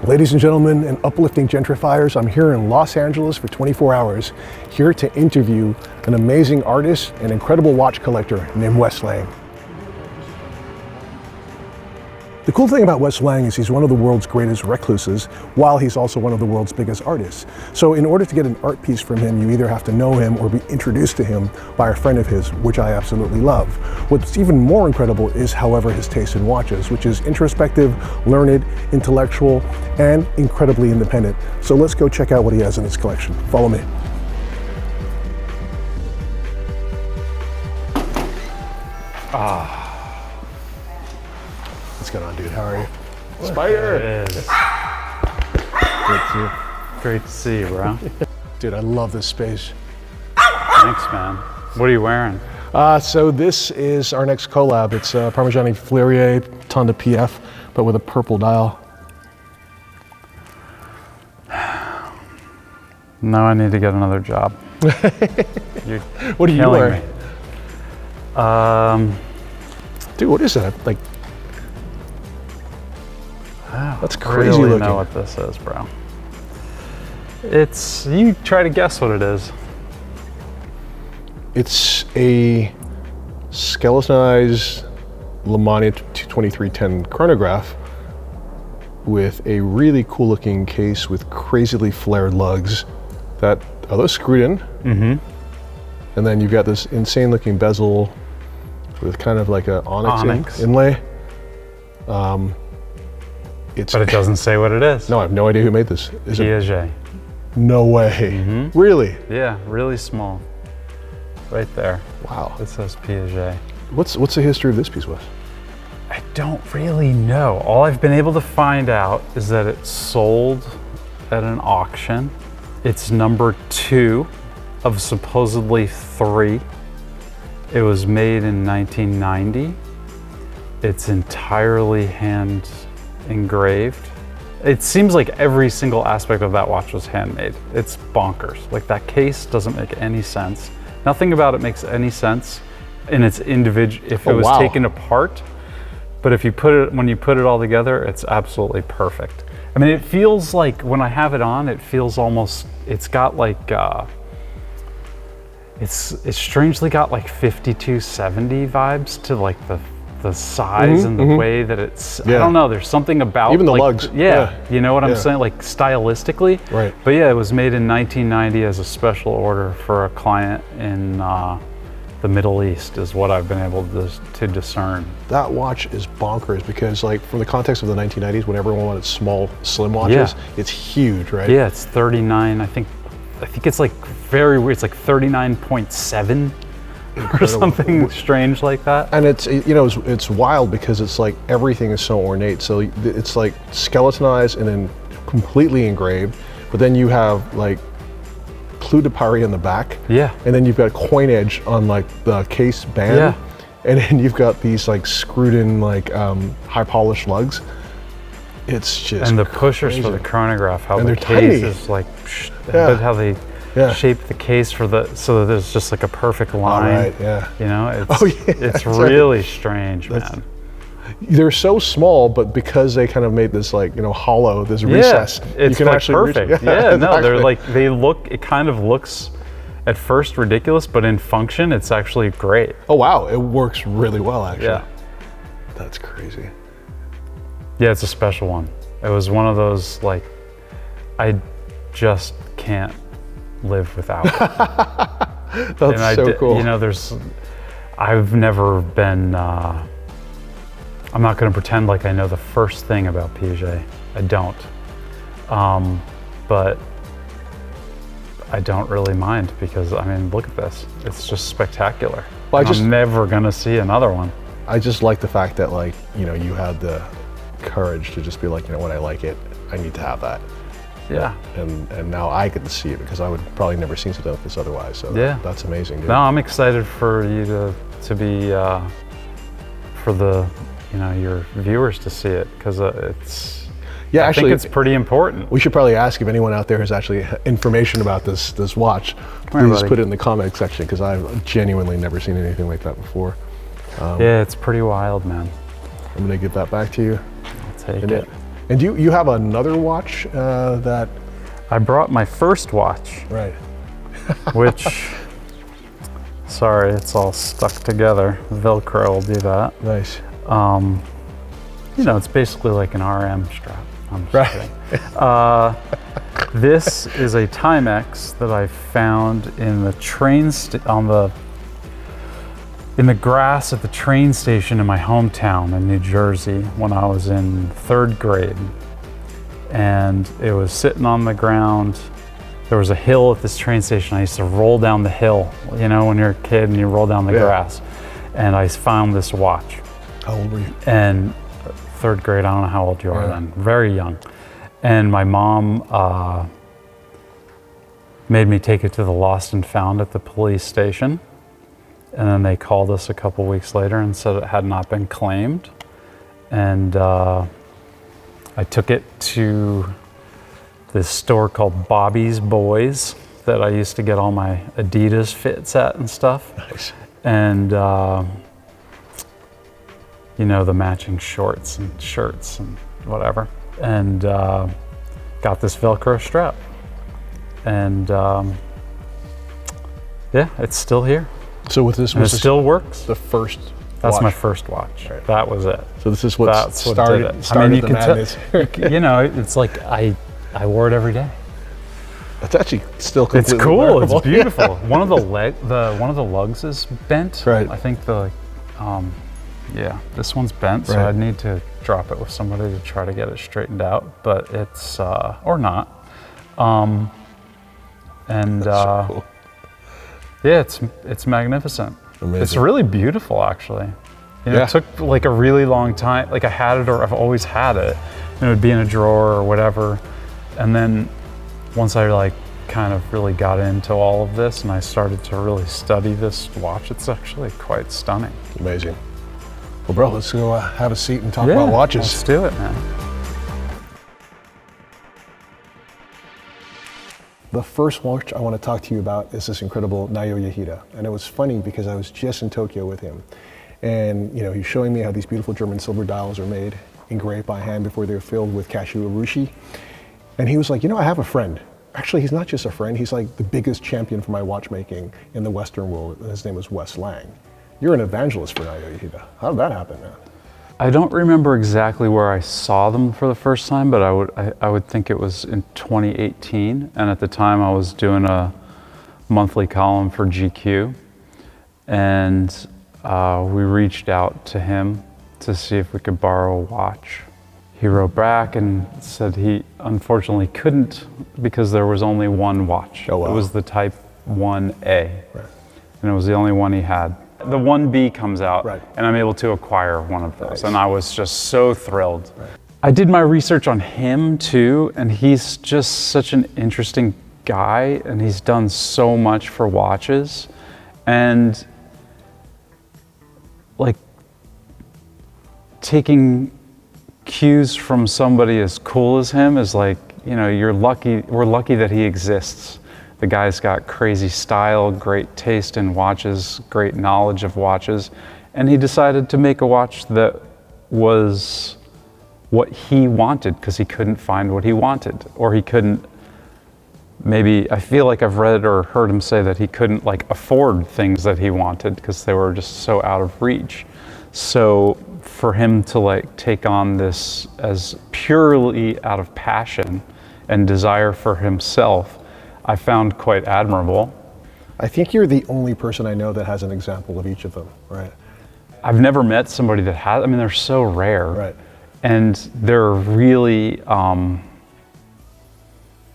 Ladies and gentlemen and uplifting gentrifiers, I'm here in Los Angeles for 24 hours, here to interview an amazing artist and incredible watch collector named Wes Lang. The cool thing about Wes Lang is he's one of the world's greatest recluses, while he's also one of the world's biggest artists. So in order to get an art piece from him, you either have to know him or be introduced to him by a friend of his, which I absolutely love. What's even more incredible is, however, his taste in watches, which is introspective, learned, intellectual, and incredibly independent. So let's go check out what he has in his collection. Follow me. What's going on, dude? How are you? Spider! It is. Great to see you, bro. Dude, I love this space. Thanks, man. What are you wearing? So this is our next collab. It's Parmigiani Fleurier Tonda PF, but with a purple dial. Now I need to get another job. What are you wearing? Dude, what is that? Like, that's crazy really looking. Know what this is, bro. It's, you try to guess what it is. It's a skeletonized Lemania 2310 chronograph with a really cool looking case with crazily flared lugs that, are those screwed in? Mm-hmm. And then you've got this insane looking bezel with kind of like a onyx. Inlay. But it doesn't say what it is. No, I have no idea who made this. Is Piaget. No way. Mm-hmm. Really? Yeah, really small. Right there. Wow. It says Piaget. What's the history of this piece, Wes? I don't really know. All I've been able to find out is that it sold at an auction. It's number 2 of supposedly 3. It was made in 1990. It's entirely hand engraved. It seems like every single aspect of that watch was handmade. It's bonkers. Like, that case doesn't make any sense. Nothing about it makes any sense in its individual, if it was taken apart. But if you put it, when you put it all together, it's absolutely perfect. I mean, it feels like, when I have it on, it feels almost, it's got like, it's strangely got like 5270 vibes to like the size and the way that it's, I don't know, there's something about even the like, lugs. You know what I'm saying? Like, stylistically. Right. But yeah, it was made in 1990 as a special order for a client in the Middle East, is what I've been able to discern. That watch is bonkers because, like, from the context of the 1990s, when everyone wanted small, slim watches, it's huge, right? Yeah, it's 39, I think it's like very weird. It's like 39.7 or something strange like that. And it's, you know, it's wild because it's like everything is so ornate. So it's like skeletonized and then completely engraved, but then you have like clou de Paris in the back. Yeah. And then you've got coinage on like the case band. Yeah. And then you've got these like screwed in like high polished lugs. It's just, and the pushers for the chronograph, how and the case is like, how they shape the case for so that there's just like a perfect line. You know, it's really strange, man. They're so small, but because they kind of made this like, you know, hollow, this recess, it's you can actually perfect. No, they're like, it kind of looks at first ridiculous, but in function, it's actually great. Oh wow, it works really well actually. Yeah, that's crazy. Yeah, it's a special one. It was one of those, like, I just can't live without it. That's so cool. You know, I've never been, I'm not gonna pretend like I know the first thing about Piaget. I don't. But I don't really mind because, I mean, look at this. It's just spectacular. Well, I'm never gonna see another one. I just like the fact that, like, you know, you had the courage to just be like, you know what, I like it, I need to have that. Yeah. And now I get to see it because I would probably never seen something like this otherwise. So that's amazing, dude. No, I'm excited for you to be for the, you know, your viewers to see it, because it's, yeah, I think it's pretty important. We should probably ask if anyone out there has actually information about this watch. Please put it in the comment section, because I've genuinely never seen anything like that before. Yeah, it's pretty wild, man. I'm gonna give that back to you. I'll take it. And you have another watch that... I brought my first watch, Right. which, sorry, it's all stuck together. Velcro will do that. Nice. You know, it's basically like an RM strap. I'm just Right. kidding. This is a Timex that I found in the in the grass at the train station in my hometown in New Jersey when I was in 3rd grade. And it was sitting on the ground. There was a hill at this train station. I used to roll down the hill, you know, when you're a kid and you roll down the grass. And I found this watch. How old were you? And 3rd grade, I don't know how old you are then, very young. And my mom made me take it to the lost and found at the police station. And then they called us a couple weeks later and said it had not been claimed. And I took it to this store called Bobby's Boys that I used to get all my Adidas fits at and stuff. Nice. And you know, the matching shorts and shirts and whatever. And got this Velcro strap. And yeah, it's still here. So with this, And it still works. the first That's watch. my first watch. Right. That was it. So this is what That's what started, did it. started you the can madness. you know, it's like I wore it every day. That's actually still It's completely cool. wearable. It's beautiful. One of the lugs is bent. Right. I think yeah, this one's bent, so Right. I'd need to drop it with somebody to try to get it straightened out. But it's or not. And so cool. yeah, it's magnificent. Amazing. It's really beautiful, actually. You know, Yeah. It took like a really long time. Like I had it, or I've always had it. And it would be in a drawer or whatever. And then once I like kind of really got into all of this and I started to really study this watch, it's actually quite stunning. Amazing. Well, bro, let's go have a seat and talk about watches. Let's do it, man. The first watch I want to talk to you about is this incredible Naoya Hida. And it was funny because I was just in Tokyo with him. And you know, he's showing me how these beautiful German silver dials are made, engraved by hand before they're filled with cashew urushi. And he was like, you know, I have a friend. Actually, he's not just a friend, he's like the biggest champion for my watchmaking in the Western world. And his name is Wes Lang. You're an evangelist for Naoya Hida. How did that happen, man? I don't remember exactly where I saw them for the first time, but I would think it was in 2018. And at the time I was doing a monthly column for GQ. And we reached out to him to see if we could borrow a watch. He wrote back and said he unfortunately couldn't because there was only one watch. Oh, wow. It was the Type 1A, Right. and it was the only one he had. The 1B comes out, Right. and I'm able to acquire one of those, Nice. and I was just so thrilled. Right. I did my research on him too, and he's just such an interesting guy, and he's done so much for watches, and like taking cues from somebody as cool as him is like, you know, we're lucky that he exists. The guy's got crazy style, great taste in watches, great knowledge of watches, and he decided to make a watch that was what he wanted because he couldn't find what he wanted, or he couldn't, maybe, I feel like I've read or heard him say that he couldn't like afford things that he wanted because they were just so out of reach. So for him to like take on this as purely out of passion and desire for himself, I found quite admirable. I think you're the only person I know that has an example of each of them, right? I've never met somebody that has, I mean, they're so rare. Right. And they're really,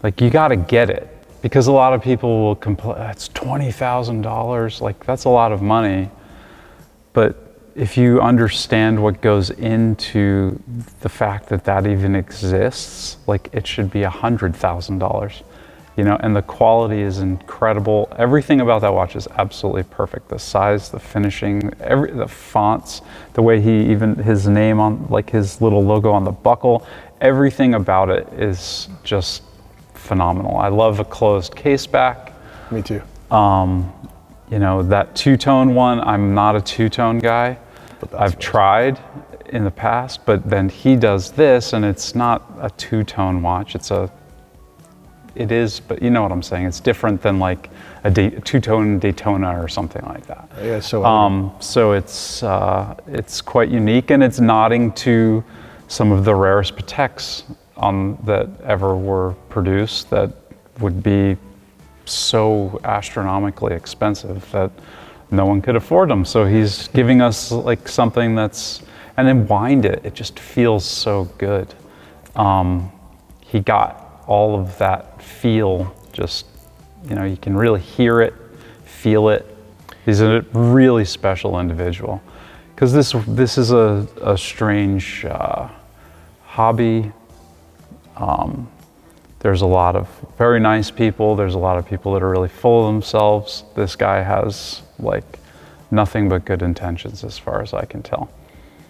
like you gotta get it. Because a lot of people will complain, it's $20,000, like that's a lot of money. But if you understand what goes into the fact that that even exists, like it should be $100,000, you know, and the quality is incredible. Everything about that watch is absolutely perfect. The size, the finishing, the fonts, the way his name on, like his little logo on the buckle, everything about it is just phenomenal. I love a closed case back. Me too. You know, that two-tone one, I'm not a two-tone guy. I've tried. in the past, but then he does this, and it's not a two-tone watch. It is, but you know what I'm saying. It's different than like a two-tone Daytona or something like that. Yeah, so it's quite unique, and it's nodding to some of the rarest Pateks that ever were produced that would be so astronomically expensive that no one could afford them. So he's giving us like something that's, and then wind it. It just feels so good. He got all of that feel. Just, you know, you can really hear it, feel it. He's a really special individual, because this is a strange hobby. There's a lot of very nice people. There's a lot of people that are really full of themselves. This guy has like nothing but good intentions, as far as I can tell.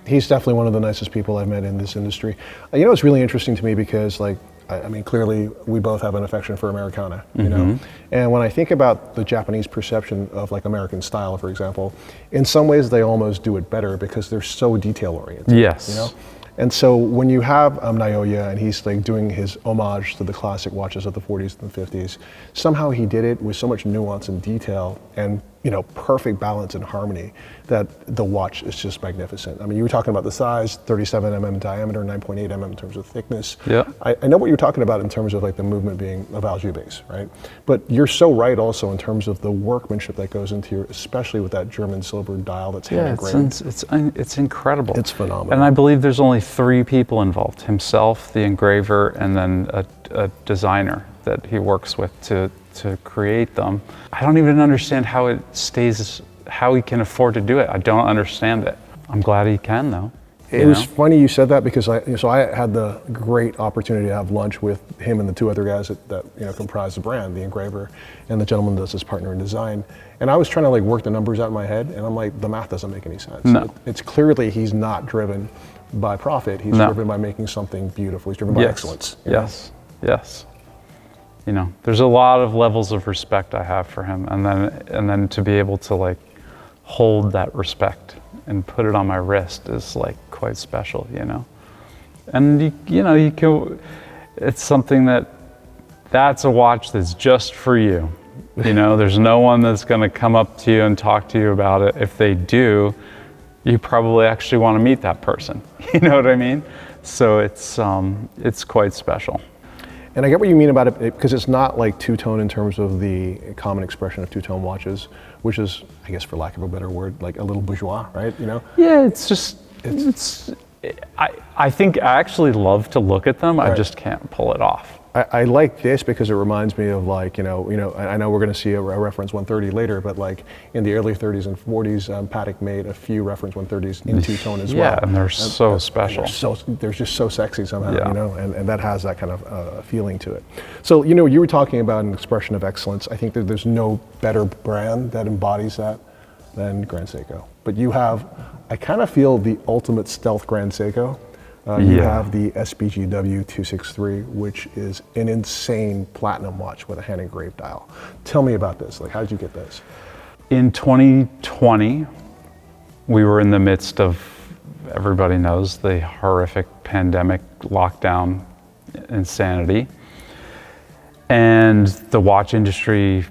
He's definitely one of the nicest people I've met in this industry. You know, it's really interesting to me because, like, I mean, clearly we both have an affection for Americana, you know? And when I think about the Japanese perception of like American style, for example, in some ways they almost do it better because they're so detail oriented. Yes. You know? And so when you have Naoya and he's like doing his homage to the classic watches of the 40s and the 50s, somehow he did it with so much nuance and detail and, you know, perfect balance and harmony that the watch is just magnificent. I mean, you were talking about the size, 37 mm diameter, 9.8 mm in terms of thickness. Yeah. I know what you're talking about in terms of like the movement being a Valjoux base, right? But you're so right also in terms of the workmanship that goes into your, especially with that German silver dial that's hand engraved. It's incredible. It's phenomenal. And I believe there's only 3 people involved: himself, the engraver, and then a designer that he works with to create them. I don't even understand how it stays, how he can afford to do it. I don't understand it. I'm glad he can, though. It was funny you said that, because I had the great opportunity to have lunch with him and the 2 other guys that you know comprise the brand, the engraver and the gentleman that's his partner in design. And I was trying to like work the numbers out in my head, and I'm like, the math doesn't make any sense. No. It's clearly he's not driven by profit. He's driven by making something beautiful. He's driven by excellence. Yes. Yes. You know, there's a lot of levels of respect I have for him, and then to be able to like hold that respect and put it on my wrist is like quite special, you know. And you can, it's something that's a watch that's just for you. You know, there's no one that's going to come up to you and talk to you about it. If they do, you probably actually want to meet that person. You know what I mean? So it's quite special. And I get what you mean about it, because it's not like two-tone in terms of the common expression of two-tone watches, which is, I guess for lack of a better word, like a little bourgeois, right? You know? Yeah, I think I actually love to look at them. Right. I just can't pull it off. I like this because it reminds me of like, you know, I know we're going to see a reference 130 later, but like in the early 30s and 40s, Patek made a few reference 130s in two-tone as well. Yeah, and they're so special. They're just so sexy somehow, yeah. You know, and that has that kind of feeling to it. So, you know, you were talking about an expression of excellence. I think that there's no better brand that embodies that than Grand Seiko. But you have, I kind of feel the ultimate stealth Grand Seiko. You have the SBGW 263, which is an insane platinum watch with a hand engraved dial. Tell me about this. Like, how did you get this? In 2020, we were in the midst of, everybody knows, the horrific pandemic lockdown insanity. And the watch industry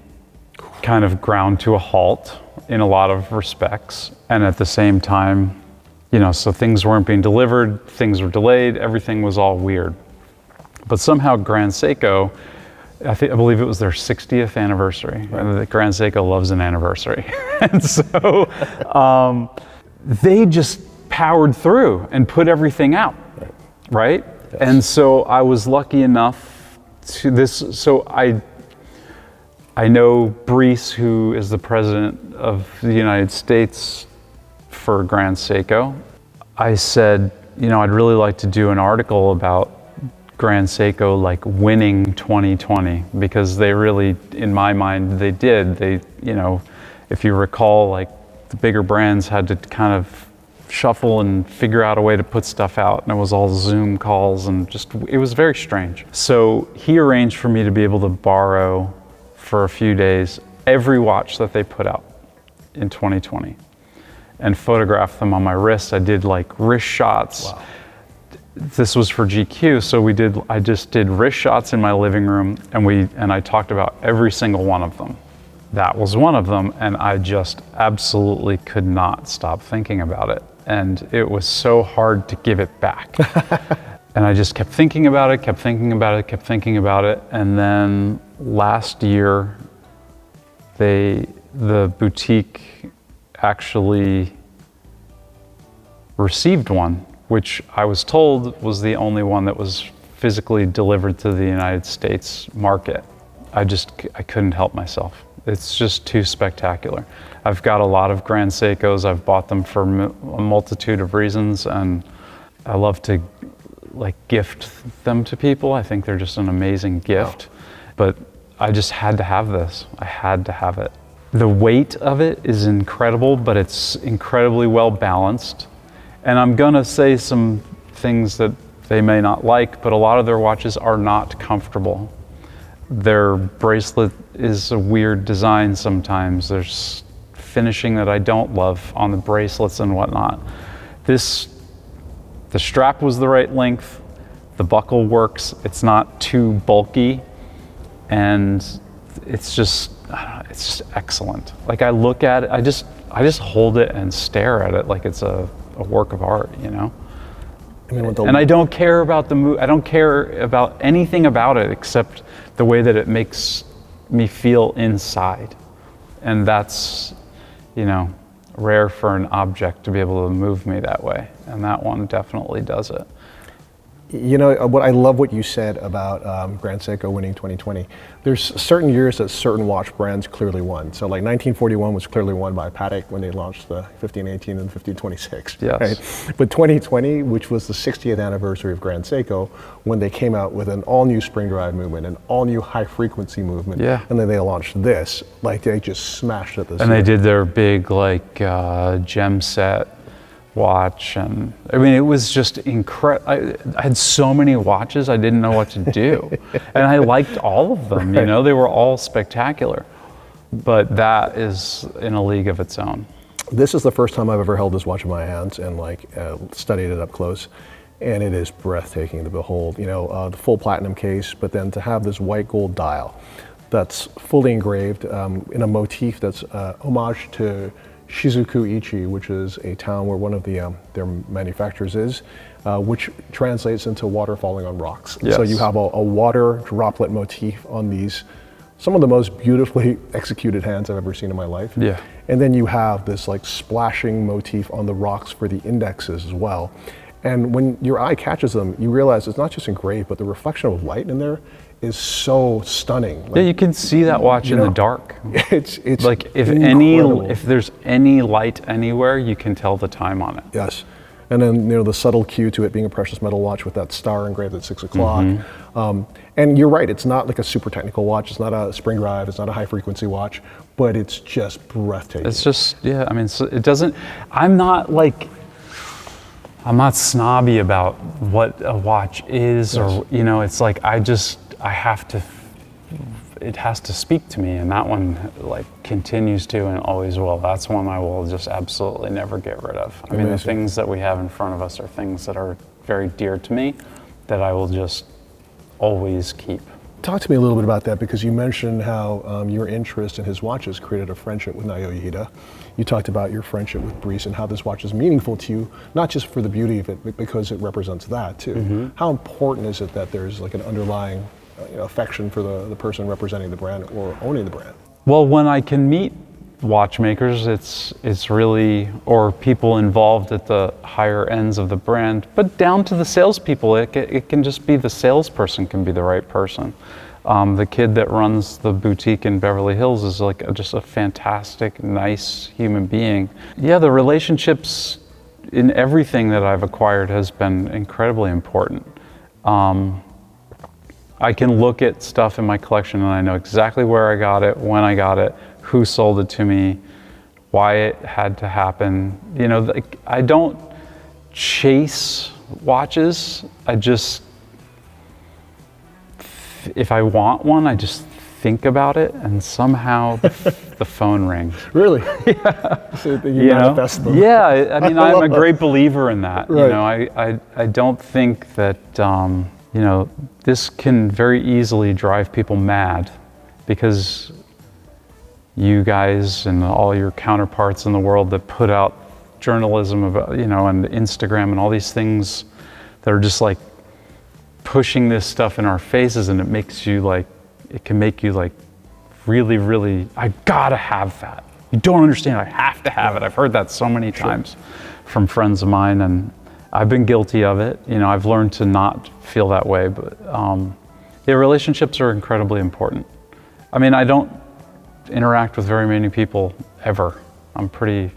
kind of ground to a halt in a lot of respects. And at the same time, you know, so things weren't being delivered, things were delayed, everything was all weird. But somehow Grand Seiko, I believe it was their 60th anniversary. Right. And Grand Seiko loves an anniversary. And so they just powered through and put everything out, right? Yes. And so I was lucky enough to this, so I know Brees, who is the president of the United States for Grand Seiko. I said, you know, I'd really like to do an article about Grand Seiko like winning 2020, because they really, in my mind, they did. They, you know, if you recall, like the bigger brands had to kind of shuffle and figure out a way to put stuff out, and it was all Zoom calls and just, it was very strange. So he arranged for me to be able to borrow for a few days every watch that they put out in 2020. and photographed them on my wrist. I did like wrist shots. Wow. This was for GQ, so I just did wrist shots in my living room, and I talked about every single one of them. That was one of them, and I just absolutely could not stop thinking about it. And it was so hard to give it back. And I just kept thinking about it, kept thinking about it, kept thinking about it. And then last year, the boutique actually received one, which I was told was the only one that was physically delivered to the United States market. I couldn't help myself. It's just too spectacular. I've got a lot of Grand Seikos. I've bought them for a multitude of reasons, and I love to like gift them to people. I think they're just an amazing gift. Wow. But I just had to have this. I had to have it. The weight of it is incredible, but it's incredibly well balanced. And I'm gonna say some things that they may not like, but a lot of their watches are not comfortable. Their bracelet is a weird design sometimes. There's finishing that I don't love on the bracelets and whatnot. The strap was the right length, the buckle works, it's not too bulky, and it's just excellent. Like I look at it, I just hold it and stare at it like it's a work of art, you know? And I don't care about I don't care about anything about it except the way that it makes me feel inside. And that's, you know, rare for an object to be able to move me that way. And that one definitely does it. You know, I love what you said about Grand Seiko winning 2020. There's certain years that certain watch brands clearly won. So like 1941 was clearly won by Patek when they launched the 1518 and 1526. Yes. Right? But 2020, which was the 60th anniversary of Grand Seiko, when they came out with an all-new spring drive movement, an all-new high-frequency movement, and then they launched this, like they just smashed it this year. And they did their big like gem set watch, and I mean it was just incredible. I had so many watches I didn't know what to do. And I liked all of them, you know, they were all spectacular, but that is in a league of its own. This is the first time I've ever held this watch in my hands and like studied it up close, and it is breathtaking to behold. You know, the full platinum case, but then to have this white gold dial that's fully engraved in a motif that's homage to Shizuku-ichi, which is a town where one of their manufacturers is, which translates into water falling on rocks. Yes. So you have a water droplet motif on these, some of the most beautifully executed hands I've ever seen in my life. Yeah. And then you have this like splashing motif on the rocks for the indexes as well. And when your eye catches them, you realize it's not just engraved, but the reflection of light in there is so stunning. Like, yeah, you can see that watch in the dark. It's like incredible. if there's any light anywhere, you can tell the time on it. Yes. And then, you know, the subtle cue to it being a precious metal watch with that star engraved at 6 o'clock. And you're right, it's not like a super technical watch, it's not a spring drive, it's not a high frequency watch, but it's just breathtaking. It's just, yeah, I mean, it doesn't, I'm not snobby about what a watch is, or, you know, it's like, it has to speak to me, and that one like continues to and always will. That's one I will just absolutely never get rid of. I mean, the things that we have in front of us are things that are very dear to me that I will just always keep. Talk to me a little bit about that, because you mentioned how your interest in his watches created a friendship with Naoya Hida. You talked about your friendship with Brice and how this watch is meaningful to you, not just for the beauty of it, but because it represents that too. How important is it that there's like an underlying affection for the person representing the brand or owning the brand? Well, when I can meet watchmakers, it's really, or people involved at the higher ends of the brand, but down to the salespeople, it can just be the salesperson can be the right person. The kid that runs the boutique in Beverly Hills is like just a fantastic, nice human being. Yeah, the relationships in everything that I've acquired has been incredibly important. I can look at stuff in my collection and I know exactly where I got it, when I got it, who sold it to me, why it had to happen. You know, like, I don't chase watches. I just, if I want one, I just think about it, and somehow the phone rings. Really? Yeah. So you manifest them. Yeah, I mean, I'm a great believer in that. Right. You know, I don't think that, you know, this can very easily drive people mad, because you guys and all your counterparts in the world that put out journalism about, you know, and Instagram and all these things that are just like pushing this stuff in our faces, and it makes you like, it can make you like really, really, I gotta have that. You don't understand, I have to have it. I've heard that so many times from friends of mine, and I've been guilty of it. You know, I've learned to not feel that way, but yeah, relationships are incredibly important. I mean, I don't interact with very many people ever. I'm pretty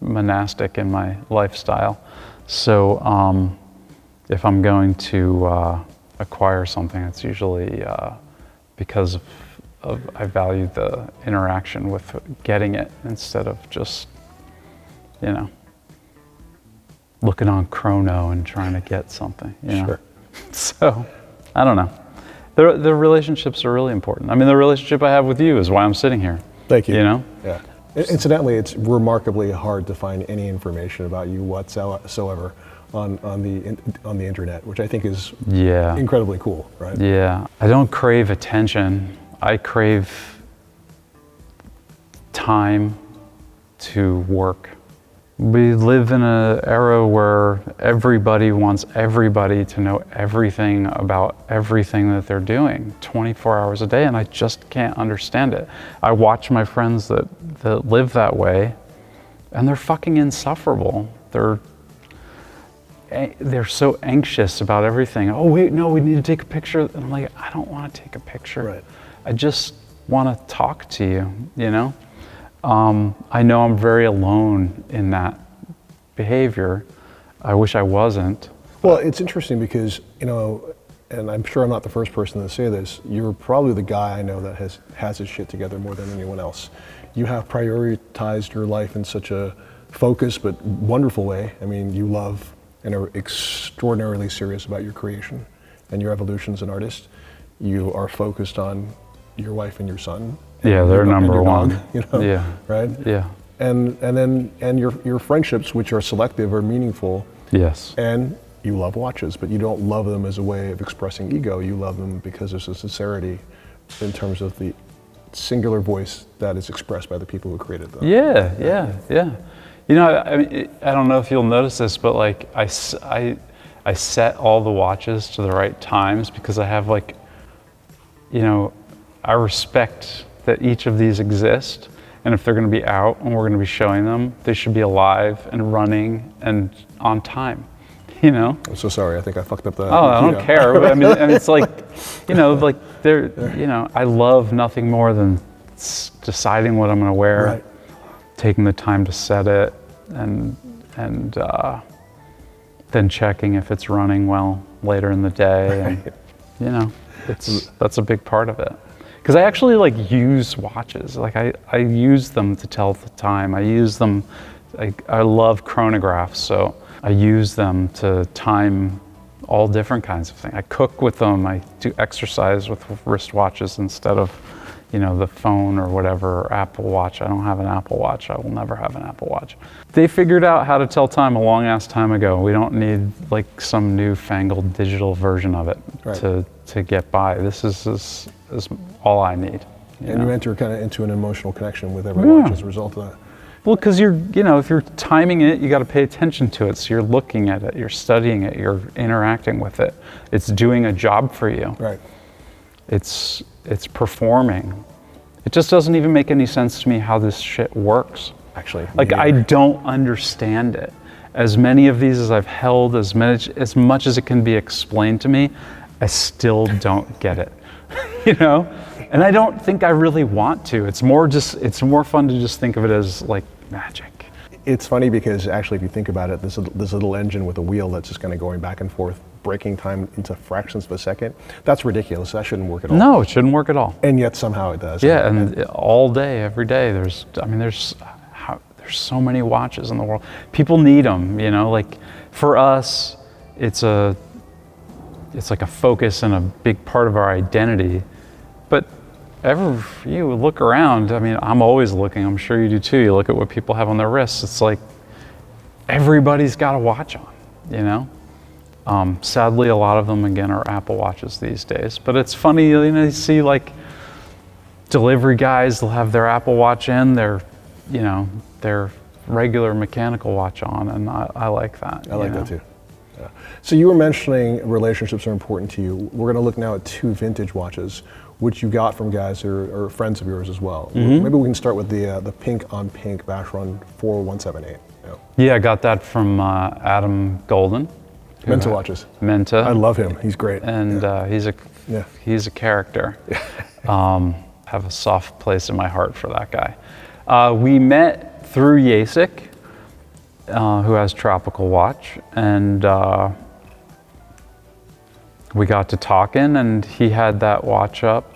monastic in my lifestyle. So if I'm going to acquire something, it's usually because of I value the interaction with getting it, instead of just, you know, looking on chrono and trying to get something, you know? Sure. So, I don't know. The relationships are really important. I mean, the relationship I have with you is why I'm sitting here. Thank you. You know? Yeah. Incidentally, it's remarkably hard to find any information about you whatsoever on the internet, which I think is incredibly cool, right? Yeah. I don't crave attention. I crave time to work. We live in an era where everybody wants everybody to know everything about everything that they're doing 24 hours a day, and I just can't understand it. I watch my friends that live that way, and they're fucking insufferable. They're so anxious about everything. Oh wait, no, we need to take a picture. And I'm like, I don't want to take a picture. Right. I just want to talk to you, you know? I know I'm very alone in that behavior. I wish I wasn't. Well, it's interesting because, you know, and I'm sure I'm not the first person to say this, you're probably the guy I know that has his shit together more than anyone else. You have prioritized your life in such a focused but wonderful way. I mean, you love and are extraordinarily serious about your creation and your evolution as an artist. You are focused on your wife and your son. Yeah, they're number one. Dog, you know, yeah. Right? Yeah. And your friendships, which are selective, are meaningful. Yes. And you love watches, but you don't love them as a way of expressing ego. You love them because there's a sincerity in terms of the singular voice that is expressed by the people who created them. Yeah, yeah, yeah. You know, I mean, I don't know if you'll notice this, but like I set all the watches to the right times because I have like, you know, I respect that each of these exist, and if they're going to be out and we're going to be showing them, they should be alive and running and on time, you know? I'm so sorry, I think I fucked up the... Oh, I don't care, but I mean, and it's like, you know, like they're, you know, I love nothing more than deciding what I'm going to wear, right. Taking the time to set it, and then checking if it's running well later in the day, and, you know, that's a big part of it. Because I actually like use watches. Like I use them to tell the time. I use them, I love chronographs, so I use them to time all different kinds of things. I cook with them, I do exercise with wristwatches instead of, you know, the phone or whatever, or Apple Watch. I don't have an Apple Watch. I will never have an Apple Watch. They figured out how to tell time a long ass time ago. We don't need like some newfangled digital version of it right. to get by. This is all I need. And you enter kind of into an emotional connection with every watch as a result of that. Well, because you know, if you're timing it, you got to pay attention to it. So you're looking at it, you're studying it, you're interacting with it. It's doing a job for you. Right. It's performing. It just doesn't even make any sense to me how this shit works. Actually, like I don't understand it. As many of these as I've held, as much as it can be explained to me, I still don't get it. You know, and I don't think I really want to. It's more fun to just think of it as like magic. It's funny because actually, if you think about it, this little engine with a wheel that's just kind of going back and forth, breaking time into fractions of a second. That's ridiculous. That shouldn't work at all. No, it shouldn't work at all. And yet somehow it does. Yeah, and all day, every day, there's so many watches in the world. People need them. You know, like for us, it's like a focus and a big part of our identity. But you look around, I mean, I'm always looking, I'm sure you do too. You look at what people have on their wrists, it's like everybody's got a watch on, you know? Sadly, a lot of them, again, are Apple Watches these days. But it's funny, you know, you see like delivery guys, they'll have their Apple Watch in, their regular mechanical watch on, and I like that. I like that too. Yeah. So you were mentioning relationships are important to you. We're going to look now at 2 vintage watches, which you got from guys who are friends of yours as well. Maybe we can start with the pink on pink Vacheron 4178. Yeah, I got that from Adam Golden. Menta watches. Menta. I love him. He's great. And he's a character. Have a soft place in my heart for that guy. We met through Yasik, who has Tropical Watch, and we got to talking, and he had that watch up.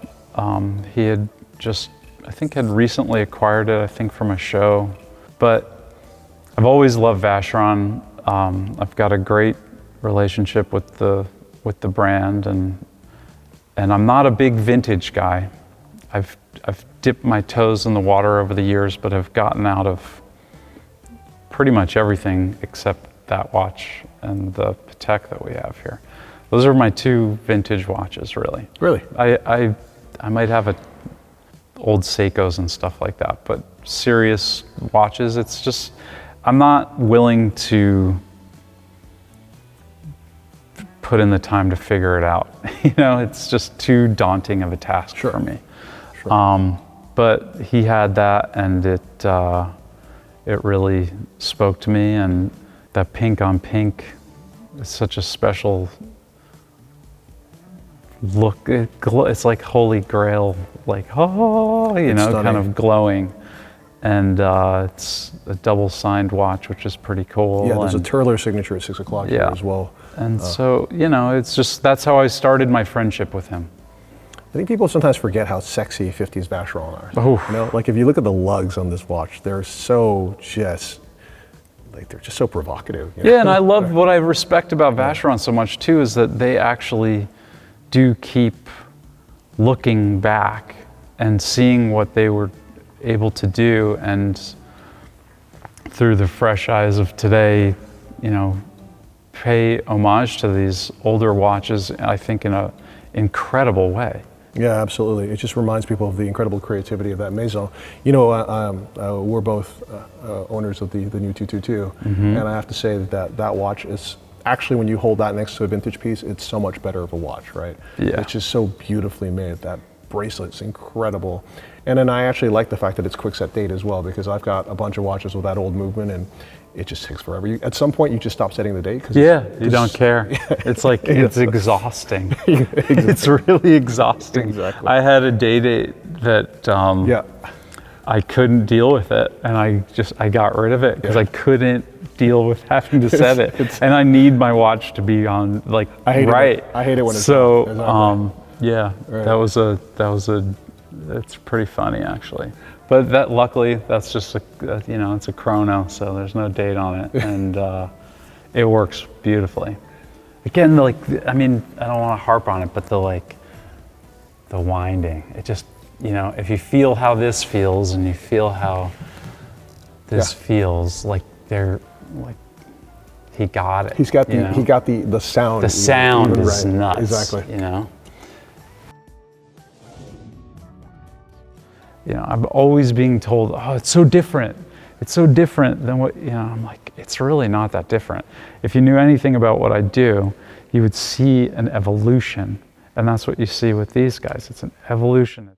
He had just, I think, had recently acquired it, I think, from a show. But I've always loved Vacheron. I've got a great relationship with the brand, and I'm not a big vintage guy. I've dipped my toes in the water over the years, but have gotten out of pretty much everything except that watch and the Patek that we have here. Those are my 2 vintage watches, really. Really? I might have old Seikos and stuff like that, but serious watches, it's just, I'm not willing to put in the time to figure it out. You know, it's just too daunting of a task for me. Sure. But he had that, and it really spoke to me, and that pink on pink is such a special look. It's like holy grail, like, oh, you know, stunning. kind of glowing. And it's a double signed watch, which is pretty cool. Yeah, there's a Turler signature at 6 o'clock here as well. And so, you know, it's just, that's how I started my friendship with him. I think people sometimes forget how sexy 50s Vacheron are. Oh. You know, like if you look at the lugs on this watch, they're so just, like they're just so provocative. You know? Yeah, and I love what I respect about Vacheron so much too, is that they actually do keep looking back and seeing what they were able to do, and through the fresh eyes of today, you know, pay homage to these older watches, I think, in an incredible way. Yeah, absolutely. It just reminds people of the incredible creativity of that maison. You know, we're both owners of the new 222, and I have to say that watch is actually, when you hold that next to a vintage piece, it's so much better of a watch, right? Yeah. It's just so beautifully made. That bracelet's incredible. And then I actually like the fact that it's quick set date as well, because I've got a bunch of watches with that old movement, and it just takes forever. At some point, you just stop setting the date. You don't care. It's like, it's exhausting. It's really exhausting. Exactly. I had a date that I couldn't deal with it, and I got rid of it because I couldn't deal with having to set it. And I need my watch to be on, like, I hate right. I hate it when it's so. not. Yeah, Right. It's pretty funny actually. But that, luckily, that's just it's a chrono, so there's no date on it, and it works beautifully. Again, like, I mean, I don't want to harp on it, but the winding, it just, you know, if you feel how this feels and you feel how this feels, like they're like, he got it. He got the sound. The sound is right. nuts. Exactly. You know. You know, I'm always being told, oh, it's so different. It's so different than what, you know, I'm like, it's really not that different. If you knew anything about what I do, you would see an evolution. And that's what you see with these guys. It's an evolution.